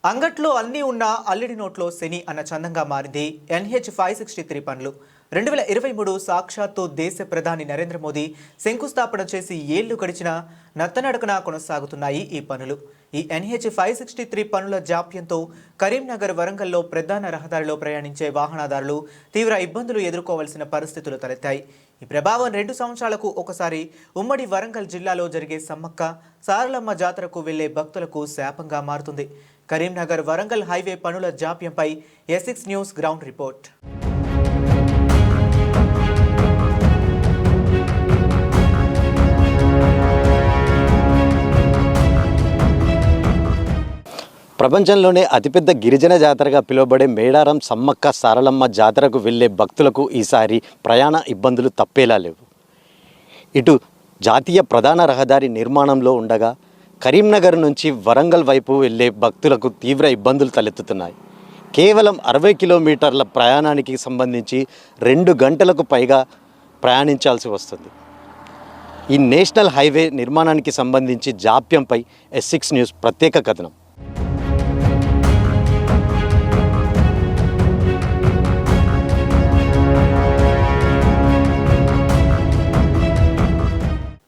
అంగట్లో అన్నీ ఉన్న అల్లిడి నోట్లో శని అన్న చందంగా మారింది NH 563 పనులు. 2023 సాక్షాత్తు దేశ ప్రధాని నరేంద్ర మోదీ శంకుస్థాపన చేసి ఏళ్లు గడిచిన నత్తనడకన కొనసాగుతున్నాయి ఈ పనులు. ఈ NH 563 పనుల జాప్యంతో కరీంనగర్ వరంగల్లో ప్రధాన రహదారిలో ప్రయాణించే వాహనదారులు తీవ్ర ఇబ్బందులు ఎదుర్కోవాల్సిన పరిస్థితులు తలెత్తాయి. ఈ ప్రభావం 2 సంవత్సరాలకు ఒకసారి ఉమ్మడి వరంగల్ జిల్లాలో జరిగే సమ్మక్క సారలమ్మ జాతరకు వెళ్లే భక్తులకు శాపంగా మారుతుంది. కరీంనగర్ వరంగల్ హైవే పనుల జాప్యంపై S6 న్యూస్ గ్రౌండ్ రిపోర్ట్. ప్రపంచంలోనే అతిపెద్ద గిరిజన జాతరగా పిలువబడే మేడారం సమ్మక్క సారలమ్మ జాతరకు వెళ్లే భక్తులకు ఈసారి ప్రయాణ ఇబ్బందులు తప్పేలా లేవు. ఇటు జాతీయ ప్రధాన రహదారి నిర్మాణంలో ఉండగా కరీంనగర్ నుంచి వరంగల్ వైపు వెళ్లే భక్తులకు తీవ్ర ఇబ్బందులు తలెత్తుతున్నాయి. కేవలం 60 కిలోమీటర్ల ప్రయాణానికి సంబంధించి 2 గంటలకు పైగా ప్రయాణించాల్సి వస్తుంది. ఈ నేషనల్ హైవే నిర్మాణానికి సంబంధించి జాప్యంపై S6 న్యూస్ ప్రత్యేక కథనం.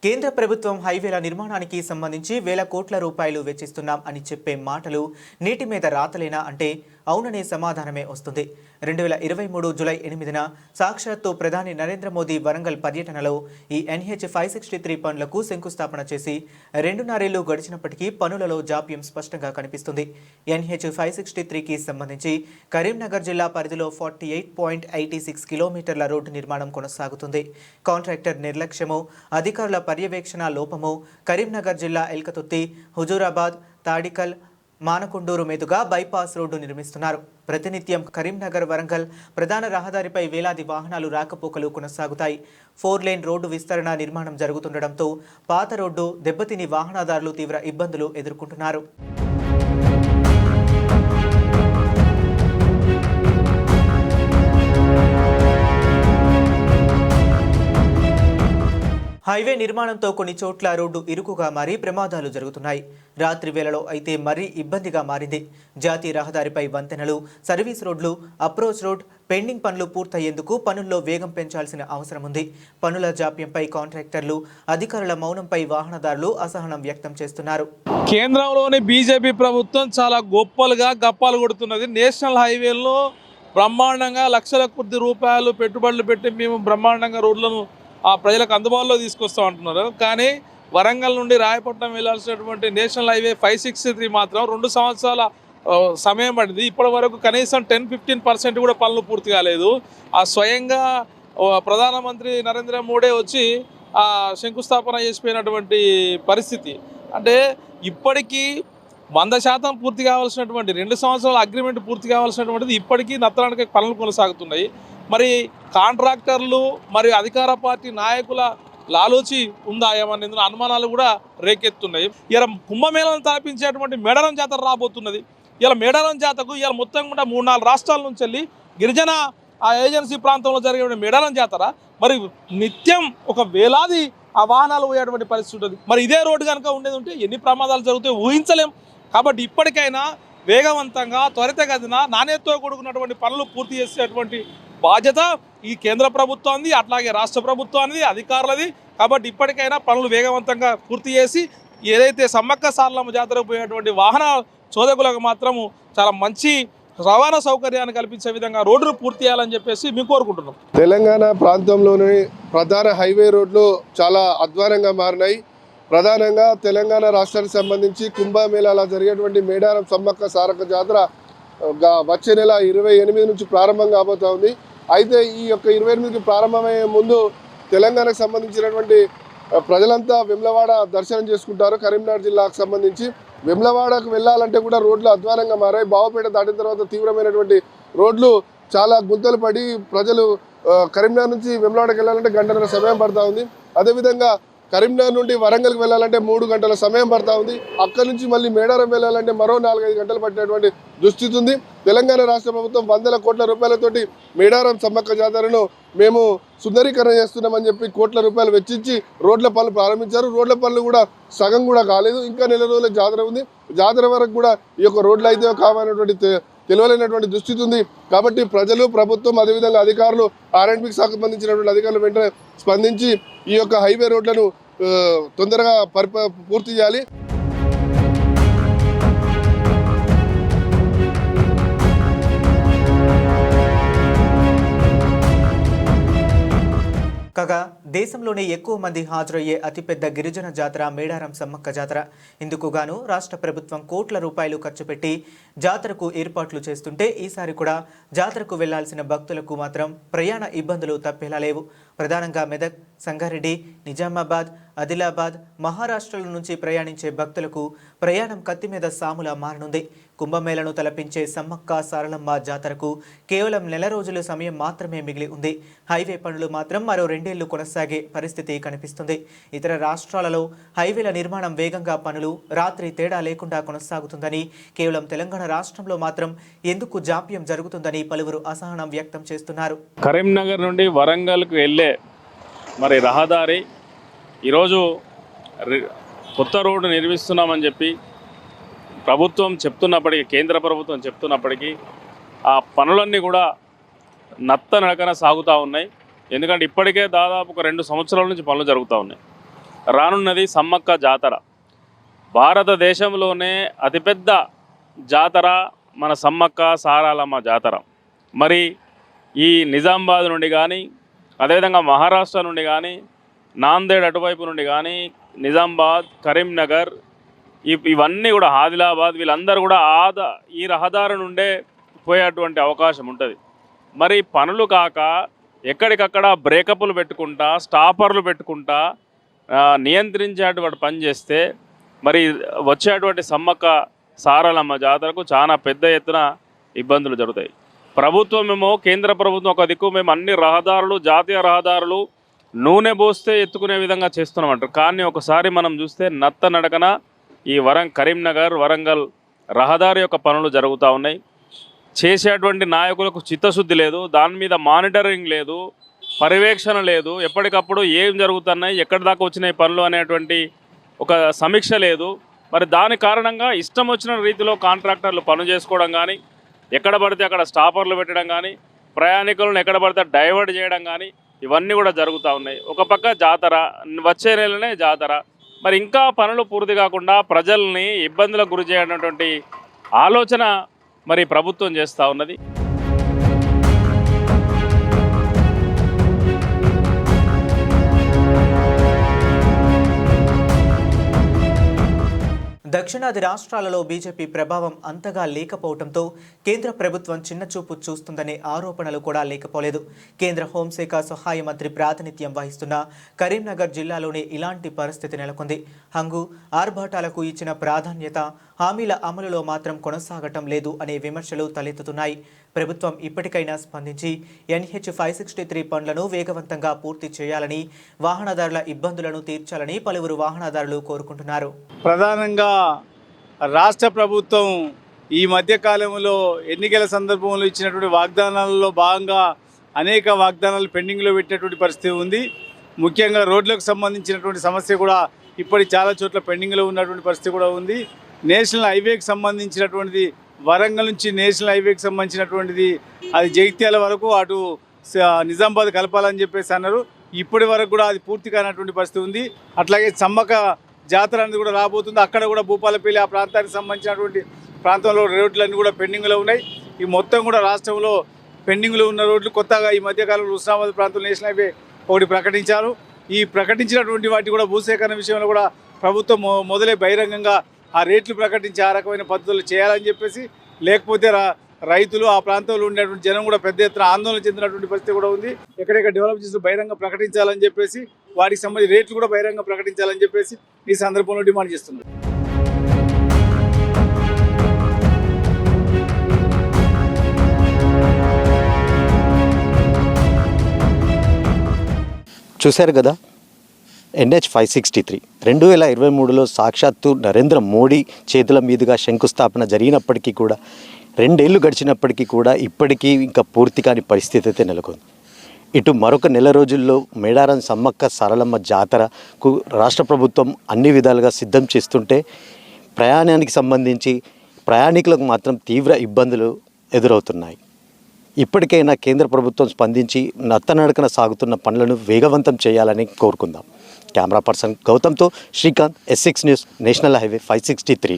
కేంద్ర ప్రభుత్వం హైవేల నిర్మాణానికి సంబంధించి వేల కోట్ల రూపాయలు వెచ్చిస్తున్నాం అని చెప్పే మాటలు నీటి మీద రాతలేనా అంటే అవుననే సమాధానమే వస్తుంది. 2023 జూలై 8న సాక్షాత్తు ప్రధాని నరేంద్ర మోదీ వరంగల్ పర్యటనలో ఈ NH 563 పనులకు శంకుస్థాపన చేసి 2.5 ఏళ్లు గడిచినప్పటికీ పనులలో జాప్యం స్పష్టంగా కనిపిస్తుంది. NH 563కి సంబంధించి కరీంనగర్ జిల్లా పరిధిలో 48.86 కిలోమీటర్ల రోడ్డు నిర్మాణం కొనసాగుతుంది. కాంట్రాక్టర్ నిర్లక్ష్యము, అధికారుల పర్యవేక్షణ లోపము కరీంనగర్ జిల్లా ఎల్కతుర్తి, హుజూరాబాద్, తాడికల్, మానకొండూరు మీదుగా బైపాస్ రోడ్డు నిర్మిస్తున్నారు. ప్రతినిత్యం కరీంనగర్ వరంగల్ ప్రధాన రహదారిపై వేలాది వాహనాలు రాకపోకలు కొనసాగుతాయి. 4 లేన్ రోడ్డు విస్తరణ నిర్మాణం జరుగుతుండటంతో పాత రోడ్డు దెబ్బతిని వాహనదారులు తీవ్ర ఇబ్బందులు ఎదుర్కొంటున్నారు. హైవే నిర్మాణంతో కొన్ని చోట్ల రోడ్డు ఇరుకుగా మారి ప్రమాదాలు జరుగుతున్నాయి. రాత్రి వేళలో అయితే మరీ ఇబ్బందిగా మారింది. జాతీయ రహదారిపై వంతెనలు, సర్వీస్ రోడ్లు, అప్రోచ్ రోడ్ పెండింగ్ పనులు పూర్తయ్యేందుకు పనుల్లో వేగం పెంచాల్సిన అవసరం ఉంది. పనుల జాప్యంపై కాంట్రాక్టర్లు, అధికారుల మౌనంపై వాహనదారులు అసహనం వ్యక్తం చేస్తున్నారు. కేంద్రంలోని బీజేపీ ప్రభుత్వం చాలా గొప్పలుగా గప్పాలు కొడుతున్నది. నేషనల్ హైవేల్లో బ్రహ్మాండంగా లక్షల కొద్ది రూపాయలు పెట్టుబడులు పెట్టి మేము బ్రహ్మాండంగా రోడ్లను ఆ ప్రజలకు అందుబాటులో తీసుకొస్తాం అంటున్నారు. కానీ వరంగల్ నుండి రాయపట్నం వెళ్లాల్సినటువంటి నేషనల్ హైవే 563 మాత్రం 2 సంవత్సరాల సమయం పడింది. ఇప్పటి వరకు కనీసం 10-15% కూడా పనులు పూర్తి కాలేదు. ఆ స్వయంగా ప్రధానమంత్రి నరేంద్ర మోడీ వచ్చి ఆ శంకుస్థాపన చేసిపోయినటువంటి పరిస్థితి. అంటే ఇప్పటికీ 100% పూర్తి కావాల్సినటువంటి 2 సంవత్సరాల అగ్రిమెంట్ పూర్తి కావాల్సినటువంటిది ఇప్పటికీ నత్తనడక పనులు కొనసాగుతున్నాయి. మరి కాంట్రాక్టర్లు మరియు అధికార పార్టీ నాయకుల లాలోచి ఉందా ఏమనేది అనుమానాలు కూడా రేకెత్తున్నాయి. ఇలా కుంభమేళను తలపించేటువంటి మేడారం జాతర రాబోతున్నది. ఇలా మేడారం జాతరకు ఇలా మొత్తం కూడా 3-4 రాష్ట్రాల నుంచి వెళ్ళి గిరిజన ఆ ఏజెన్సీ ప్రాంతంలో జరిగే మేడారం జాతర మరి నిత్యం ఒక వేలాది ఆ వాహనాలు పోయేటువంటి పరిస్థితి ఉంటుంది. మరి ఇదే రోడ్డు కనుక ఉండేది ఉంటే ఎన్ని ప్రమాదాలు జరుగుతాయో ఊహించలేం. కాబట్టి ఇప్పటికైనా వేగవంతంగా త్వరితగతిన నాణ్యతతో కూడుకున్నటువంటి పనులు పూర్తి చేసేటువంటి బాధ్యత ఈ కేంద్ర ప్రభుత్వాన్ని, అట్లాగే రాష్ట్ర ప్రభుత్వాన్ని, అధికారులది. కాబట్టి ఇప్పటికైనా పనులు వేగవంతంగా పూర్తి చేసి ఏదైతే సమ్మక్క సారలమ్మ జాతరకు పోయేటువంటి వాహన చోదకులకు మాత్రము చాలా మంచి రవాణా సౌకర్యాన్ని కల్పించే విధంగా రోడ్డును పూర్తి చేయాలని చెప్పేసి మేము కోరుకుంటున్నాం. తెలంగాణ ప్రాంతంలోని ప్రధాన హైవే రోడ్లు చాలా అధ్వానంగా మారినాయి. ప్రధానంగా తెలంగాణ రాష్ట్రానికి సంబంధించి కుంభమేళాలో జరిగేటువంటి మేడారం సమ్మక్క సారక్క జాతర వచ్చే నెల 28 నుంచి ప్రారంభం కాబోతా ఉంది. అయితే ఈ యొక్క 28కి ప్రారంభమయ్యే ముందు తెలంగాణకు సంబంధించినటువంటి ప్రజలంతా వెమ్లవాడ దర్శనం చేసుకుంటారు. కరీంనగర్ జిల్లాకు సంబంధించి వెమ్లవాడకు వెళ్ళాలంటే కూడా రోడ్లు అధ్వానంగా మారాయి. బావపేట దాటిన తర్వాత తీవ్రమైనటువంటి రోడ్లు చాలా గుంతలు పడి ప్రజలు కరీంనగర్ నుంచి వెమ్లవాడకు వెళ్ళాలంటే 1.5 గంటల సమయం పడుతూ ఉంది. అదేవిధంగా కరీంనగర్ నుండి వరంగల్కి వెళ్ళాలంటే 3 గంటల సమయం పడతా ఉంది. అక్కడి నుంచి మళ్ళీ మేడారం వెళ్ళాలంటే మరో 4-5 గంటలు పట్టేటువంటి దుస్థితి ఉంది. తెలంగాణ రాష్ట్ర ప్రభుత్వం 100 కోట్ల రూపాయలతోటి మేడారం సమ్మక్క జాతరను మేము సుందరీకరణ చేస్తున్నామని చెప్పి కోట్ల రూపాయలు వెచ్చించి రోడ్ల పనులు ప్రారంభించారు. రోడ్ల పనులు కూడా సగం కూడా కాలేదు. ఇంకా నెల రోజుల జాతర ఉంది. జాతర వరకు కూడా ఈ యొక్క రోడ్లు అయితే కావాలనేటువంటి తెలియలేనటువంటి దుస్థితి ఉంది. కాబట్టి ప్రజలు, ప్రభుత్వం, అదేవిధంగా అధికారులు, R&Bకి సంబంధించినటువంటి అధికారులు వెంటనే స్పందించి ఈ యొక్క హైవే రోడ్లను తొందరగా పూర్తి చేయాలి. కాగా దేశంలోనే ఎక్కువ మంది హాజరయ్యే అతిపెద్ద గిరిజన జాతర మేడారం సమ్మక్క జాతర. ఇందుకు గాను రాష్ట్ర ప్రభుత్వం కోట్ల రూపాయలు ఖర్చు పెట్టి జాతరకు ఏర్పాట్లు చేస్తుంటే ఈసారి కూడా జాతరకు వెళ్లాల్సిన భక్తులకు మాత్రం ప్రయాణ ఇబ్బందులు తప్పేలా లేవు. ప్రధానంగా మెదక్, సంగారెడ్డి, నిజామాబాద్, ఆదిలాబాద్, మహారాష్ట్రల నుంచి ప్రయాణించే భక్తులకు ప్రయాణం కత్తి మీద సాములా మారనుంది. కుంభమేళను తలపించే సమ్మక్క సారలమ్మ జాతరకు కేవలం నెల రోజుల సమయం మాత్రమే మిగిలి ఉంది. హైవే పనులు మాత్రం మరో 2 ఏళ్లు కొనసాగే పరిస్థితి కనిపిస్తుంది. ఇతర రాష్ట్రాలలో హైవేల నిర్మాణం వేగంగా, పనులు రాత్రి తేడా లేకుండా కొనసాగుతుందని, కేవలం తెలంగాణ రాష్ట్రంలో మాత్రం ఎందుకు జాప్యం జరుగుతుందని పలువురు అసహనం వ్యక్తం చేస్తున్నారు. కరీంనగర్ నుండి వరంగల్కు వెళ్ళే రహదారి ఈరోజు కొత్త రోడ్డు నిర్మిస్తున్నామని చెప్పి ప్రభుత్వం చెప్తున్నప్పటికీ, కేంద్ర ప్రభుత్వం చెప్తున్నప్పటికీ ఆ పనులన్నీ కూడా నత్తనడకన సాగుతూ ఉన్నాయి. ఎందుకంటే ఇప్పటికే దాదాపు ఒక 2 సంవత్సరాల నుంచి పనులు జరుగుతూ ఉన్నాయి. రానున్నది సమ్మక్క జాతర. భారతదేశంలోనే అతిపెద్ద జాతర మన సమ్మక్క సారాలమ్మ జాతర. మరి ఈ నిజామాబాద్ నుండి కానీ, అదేవిధంగా మహారాష్ట్ర నుండి కానీ, నాందేడ్ అటువైపు నుండి కానీ, నిజామాబాద్, కరీంనగర్, ఇవన్నీ కూడా ఆదిలాబాద్, వీళ్ళందరూ కూడా ఈ రహదారి నుండే పోయేటువంటి అవకాశం ఉంటుంది. మరి పనులు కాక ఎక్కడికక్కడ బ్రేకప్లు పెట్టుకుంటా, స్టాపర్లు పెట్టుకుంటా నియంత్రించేటువంటి పని చేస్తే మరి వచ్చేటువంటి సమ్మక్క సారలమ్మ జాతరకు చాలా పెద్ద ఎత్తున ఇబ్బందులు జరుగుతాయి. ప్రభుత్వమేమో, కేంద్ర ప్రభుత్వం ఒక దిక్కు మేము అన్ని రహదారులు, జాతీయ రహదారులు నూనె పోస్తే ఎత్తుకునే విధంగా చేస్తున్నామంటారు. కానీ ఒకసారి మనం చూస్తే నత్త నడకన ఈ కరీంనగర్, వరంగల్ రహదారి యొక్క పనులు జరుగుతూ ఉన్నాయి. చేసేటువంటి నాయకులకు చిత్తశుద్ధి లేదు, దాని మీద మానిటరింగ్ లేదు, పర్యవేక్షణ లేదు, ఎప్పటికప్పుడు ఏం జరుగుతున్నాయి, ఎక్కడి దాకా వచ్చినాయి పనులు అనేటువంటి ఒక సమీక్ష లేదు. మరి దాని కారణంగా ఇష్టం వచ్చిన రీతిలో కాంట్రాక్టర్లు పనులు చేసుకోవడం కానీ, ఎక్కడ పడితే అక్కడ స్టాపర్లు పెట్టడం కానీ, ప్రయాణికులను ఎక్కడ పడితే డైవర్ట్ చేయడం కానీ, ఇవన్నీ కూడా జరుగుతూ ఉన్నాయి. ఒక పక్క జాతర, వచ్చే నెలనే జాతర. మరి ఇంకా పనులు పూర్తి కాకుండా ప్రజల్ని ఇబ్బందులకు గురి చేయనటువంటి ఆలోచన మరి ప్రభుత్వం చేస్తూ ఉన్నది. దక్షిణాది రాష్ట్రాలలో బీజేపీ ప్రభావం అంతగా లేకపోవడంతో కేంద్ర ప్రభుత్వం చిన్నచూపు చూస్తుందనే ఆరోపణలు కూడా లేకపోలేదు. కేంద్ర హోంశాఖ సహాయ మంత్రి ప్రాతినిధ్యం వహిస్తున్న కరీంనగర్ జిల్లాలోనే ఇలాంటి పరిస్థితి నెలకొంది. హంగు, ఆర్భాటాలకు ఇచ్చిన ప్రాధాన్యత హామీల అమలులో మాత్రం కొనసాగటం లేదు అనే విమర్శలు తలెత్తుతున్నాయి. ప్రభుత్వం ఇప్పటికైనా స్పందించి NH 563 పనులను వేగవంతంగా పూర్తి చేయాలని, వాహనదారుల ఇబ్బందులను తీర్చాలని పలువురు వాహనదారులు కోరుకుంటున్నారు. ప్రధానంగా రాష్ట్ర ప్రభుత్వం ఈ మధ్యకాలంలో ఎన్నికల సందర్భంలో ఇచ్చినటువంటి వాగ్దానాలలో భాగంగా అనేక వాగ్దానాలు పెండింగ్లో పెట్టినటువంటి పరిస్థితి ఉంది. ముఖ్యంగా రోడ్లకు సంబంధించినటువంటి సమస్య కూడా ఇప్పటి చాలా చోట్ల పెండింగ్లో ఉన్నటువంటి పరిస్థితి కూడా ఉంది. నేషనల్ హైవేకి సంబంధించినటువంటిది, వరంగల్ నుంచి నేషనల్ హైవేకి సంబంధించినటువంటిది అది జగిత్యాల వరకు అటు నిజామాబాద్ కలపాలని చెప్పేసి అన్నారు. ఇప్పటి వరకు కూడా అది పూర్తి కానటువంటి పరిస్థితి ఉంది. అట్లాగే సమ్మక్క జాతర అనేది కూడా రాబోతుంది. అక్కడ కూడా భూపాలపల్లి ఆ ప్రాంతానికి సంబంధించినటువంటి ప్రాంతంలో రోడ్లన్నీ కూడా పెండింగ్లో ఉన్నాయి. ఈ మొత్తం కూడా రాష్ట్రంలో పెండింగ్లో ఉన్న రోడ్లు కొత్తగా ఈ మధ్యకాలంలో హుస్నాబాద్ ప్రాంతంలో నేషనల్ హైవే ఒకటి ప్రకటించారు. ఈ ప్రకటించినటువంటి వాటి కూడా భూసేకరణ విషయంలో కూడా ప్రభుత్వం మొదలై బహిరంగంగా ఆ రేట్లు ప్రకటించి ఆ రకమైన పద్ధతులు చేయాలని చెప్పేసి, లేకపోతే రైతులు ఆ ప్రాంతంలో ఉండేటువంటి జనం కూడా పెద్ద ఎత్తున ఆందోళన చెందినటువంటి పరిస్థితి కూడా ఉంది. ఎక్కడెక్కడ డెవలప్ చేసి బహిరంగ ప్రకటించాలని చెప్పేసి, వాటికి సంబంధించి రేట్లు కూడా బహిరంగ ప్రకటించాలని చెప్పేసి ఈ సందర్భంలో డిమాండ్ చేస్తున్నారు. చూశారు కదా, NH 563 2023లో సాక్షాత్తు నరేంద్ర మోడీ చేతుల మీదుగా శంకుస్థాపన జరిగినప్పటికీ కూడా 2 ఏళ్ళు గడిచినప్పటికీ కూడా ఇప్పటికీ ఇంకా పూర్తి కాని పరిస్థితి అయితే నెలకొంది. ఇటు మరొక నెల రోజుల్లో మేడారం సమ్మక్క సారలమ్మ జాతరకు రాష్ట్ర ప్రభుత్వం అన్ని విధాలుగా సిద్ధం చేస్తుంటే ప్రయాణానికి సంబంధించి ప్రయాణికులకు మాత్రం తీవ్ర ఇబ్బందులు ఎదురవుతున్నాయి. ఇప్పటికైనా కేంద్ర ప్రభుత్వం స్పందించి నత్తనడకన సాగుతున్న పనులను వేగవంతం చేయాలని కోరుకుందాం. కెమెరా పర్సన్ గౌతమ్తో Srikanth, S6 news, national highway 563.